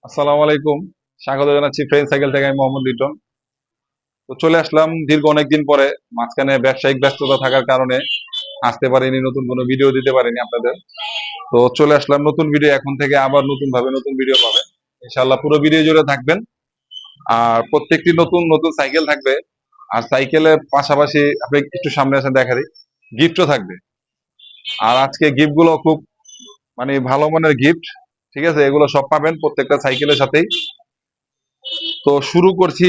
আসসালামু আলাইকুম। স্বাগত জানাচ্ছি ফ্রেন্ড সাইকেল থেকে। আমি মোহাম্মদ লিটন। তো চলে আসলাম দীর্ঘ অনেকদিন পরে। মাঝখানে ব্যবসায়িক ব্যস্ততা থাকার কারণে আসতে পারিনি, নতুন কোনো ভিডিও দিতে পারিনি আপনাদের। তো চলে আসলাম নতুন ভিডিও, এখন থেকে আবার নতুন ভাবে নতুন ভিডিও পাবেন ইনশাআল্লাহ। পুরো ভিডিও জুড়ে থাকবেন। আর প্রত্যেকটি নতুন নতুন সাইকেল থাকবে। আর সাইকেলের পাশাপাশি আপনি একটু সামনে আসেন, দেখা দিই, গিফটও থাকবে। আর আজকে গিফট গুলো খুব মানে ভালো মানের গিফট। ঠিক আছে, এগুলো সব পাবেন প্রত্যেকটা সাইকেলের সাথেই। তো শুরু করছি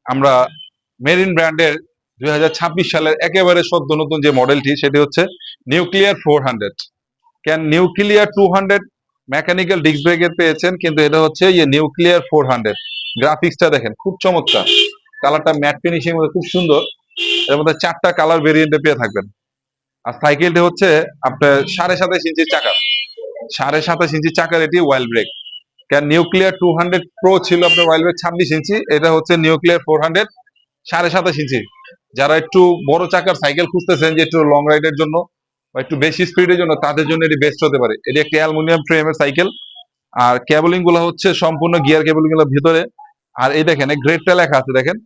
আমরা মেরিন ব্র্যান্ডের 2026 সালের একেবারে সদ্য নতুন যে মডেলটি, সেটি হচ্ছে নিউক্লিয়ার 400। কেন নিউক্লিয়ার 200 মেকানিক্যাল ডিস্ক ব্রেকের পেয়েছেন, কিন্তু এটা হচ্ছে নিউক্লিয়ার 400। গ্রাফিক্সটা দেখেন, খুব চমৎকার। কালারটা ম্যাট ফিনিশিং মধ্যে খুব সুন্দর। এর মধ্যে 4টা কালার ভেরিয়েন্টে পেয়ে থাকবেন। আর সাইকেলটি হচ্ছে আপনার 27.5 ইঞ্চি চাকার। 27.5 ইঞ্চি চাকার এটি ওয়াইল ব্রেক। কেন নিউক্লিয়ার 200 প্রো ছিল আপনার ওয়াইল ব্রেক 26 ইঞ্চি, এটা হচ্ছে নিউক্লিয়ার 400 27.5 ইঞ্চি। যারা একটু বড় চাকার সাইকেল খুঁজতেছেন, যে একটু লং রাইডের জন্য বা একটু বেশি স্পিডের জন্য, তাদের জন্য এটি বেস্ট হতে পারে। এটি একটি অ্যালুমিনিয়াম ফ্রেমের সাইকেল। আর কেবলিং গুলো হচ্ছে সম্পূর্ণ গিয়ার কেবলিং গুলো ভিতরে। আর এই দেখেন, গ্রেডটা লেখা আছে, দেখেন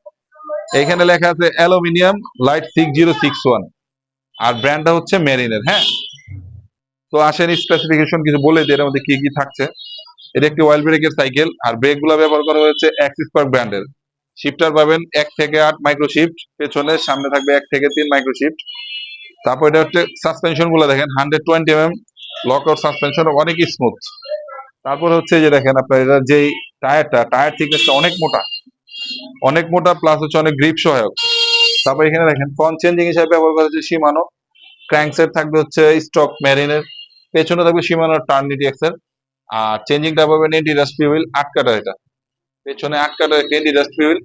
এখানে লেখা আছে অ্যালুমিনিয়াম লাইট 6061। আর ব্র্যান্ডটা হচ্ছে মেরিনের। হ্যাঁ, তো আসেন স্পেসিফিকেশন কিছু বলে দিই এর মধ্যে কি কি থাকছে। এটা একটি অয়েল ব্রেকের সাইকেল। আর ব্রেক গুলো ব্যবহার করা হয়েছে অ্যাক্সিস পার্ক ব্র্যান্ডের। শিফটার পাবেন 1 থেকে 8 মাইক্রো শিফট, পেছনে সামনে থাকবে 1 থেকে 3 মাইক্রো শিফট। তারপর এটা হচ্ছে সাসপেনশন গুলো দেখেন, 120 mm লক আউট সাসপেনশন, অনেক স্মুথ। তারপর হচ্ছে যে দেখেন আপনার এটা যেই টায়ার থিকনেসটা অনেক মোটা, অনেক মোটা, প্লাস হচ্ছে অনেক গ্রিপ সহায়ক। তারপর এখানে দেখেন ফ্রন্ট চেঞ্জিং হিসেবে ব্যবহার করা হচ্ছে শিমানো। ক্র্যাঙ্কসেট থাকবে হচ্ছে স্টক মেরিনের। পেছনে থাকবে শিমানো টার্নিটি এক্সেল। আর চেঞ্জিংটা পাবেন এন্টি রাস্ট হুইল 8 কাটা। এটা পেছনে 8 কাটা এন্টি রাস্ট হুইল।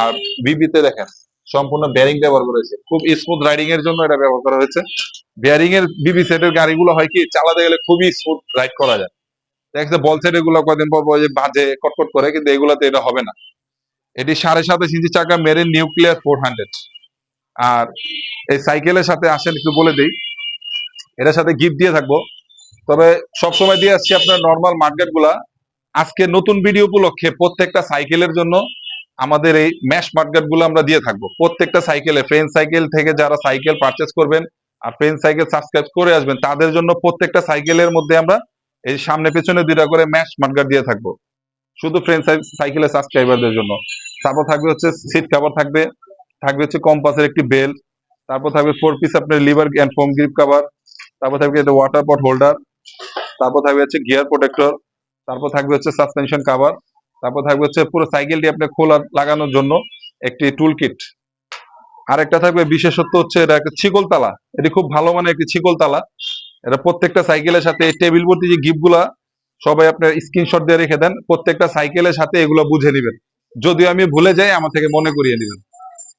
আর বিবিতে দেখেন সম্পূর্ণ বেয়ারিং ব্যবহার করেছে, খুব স্মুথ রাইডিং এর জন্য এটা ব্যবহার করা হয়েছে। বেয়ারিং এর বিবি সেটের গাড়িগুলো হয় কি, চালাতে গেলে খুবই স্মুথ রাইড করা যায়। দেখছে বল সেট এগুলো কয়দিন পর পর যে বাজে কটকট করে, কিন্তু এগুলাতে এটা হবে না। এটি 27.5 ইঞ্চি চাকা মেরিন নিউক্লিয়ার 400। আর এই সাইকেলের সাথে আসেন একটু বলে দিই, এটার সাথে গিফট দিয়ে থাকবো। তবে সবসময় দিয়ে আসছি আপনার নর্মাল মার্কেট গুলা। আজকে নতুন ভিডিও উপলক্ষে প্রত্যেকটা সাইকেলের জন্য আমাদের এই ম্যাশ মার্কেট গুলো আমরা দিয়ে থাকবো। প্রত্যেকটা সাইকেলে ফ্রেন্ড সাইকেল থেকে যারা সাইকেল পারচেস করবেন আর ফ্রেন্ড সাইকেল সাবস্ক্রাইব করে আসবেন, তাদের জন্য প্রত্যেকটা সাইকেলের মধ্যে আমরা এই সামনে পেছনে 2টা করে ম্যাশ মার্কেট দিয়ে থাকবো, শুধু ফ্রেন্ড সাইকেলের সাবস্ক্রাইবারদের জন্য। তারপর থাকবে হচ্ছে সিট কভার থাকবে, থাকবে হচ্ছে কম্পাসের একটি বেল্ট। তারপর থাকবে 4 পিস আপনার lever and foam grip cover. তারপর থাকবে ওয়াটার পট হোল্ডার। তারপর থাকবে হচ্ছে গিয়ার প্রোটেক্টর। তারপর থাকবে হচ্ছে সাসপেনশন কভার। তারপর থাকবে হচ্ছে পুরো সাইকেলটি আপনি খোলা লাগানোর জন্য একটি টুল কিট। আরেকটা থাকবে বিশেষত্ব হচ্ছে এটা একটা ছিকল তালা। এটি খুব ভালো মানের একটি ছিকল তালা। এটা প্রত্যেকটা সাইকেলের সাথে টেবিল ভর্তি যে গিফট গুলা, সবাই আপনার স্ক্রিনশট দিয়ে রেখে দেন। প্রত্যেকটা সাইকেলের সাথে এগুলো বুঝে নেবেন। যদিও আমি ভুলে যাই, আমার থেকে মনে করিয়ে নেবেন।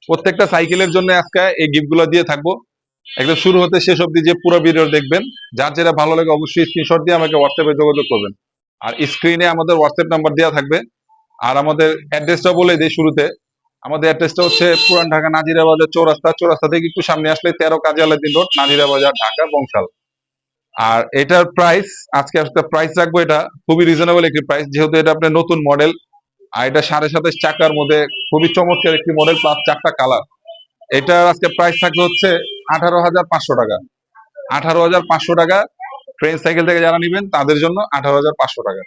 প্রত্যেকটা সাইকেলের জন্য আজকে এই গিফট গুলো দিয়ে থাকবো, একদম শুরু হতে শেষ অব্দি যে পুরো ভিডিও দেখবেন। যার যেটা ভালো লাগে অবশ্যই স্ক্রিনশট দিয়ে আমাকে হোয়াটসঅ্যাপে যোগাযোগ করবেন। আর স্ক্রিনে আমাদের হোয়াটসঅ্যাপ নাম্বার দেওয়া থাকবে। আর আমাদের অ্যাড্রেসটা বলে দিই শুরুতে। আমাদের অ্যাড্রেসটা হচ্ছে পুরান ঢাকা নাজিরা বাজার চৌরাস্তা। চৌরাস্তা থেকে একটু সামনে আসলে 13 কাজী আলাউদ্দিন রোড, নাজিরা বাজার, ঢাকা, বংশাল। আর এটার প্রাইস, আজকে একটা প্রাইস রাখবো, এটা খুবই রিজনেবল একটি প্রাইস, যেহেতু এটা আপনার নতুন মডেল। আর এটা 27.5 চাকার মধ্যে খুবই চমৎকার একটি মডেল, প্লাস 4টা কালার। এটা আজকে প্রাইস থাকবে হচ্ছে 18,500 টাকা। 18,500 টাকা। ফ্রেঞ্চ সাইকেল থেকে যারা নিবেন তাদের জন্য 18,500 টাকা।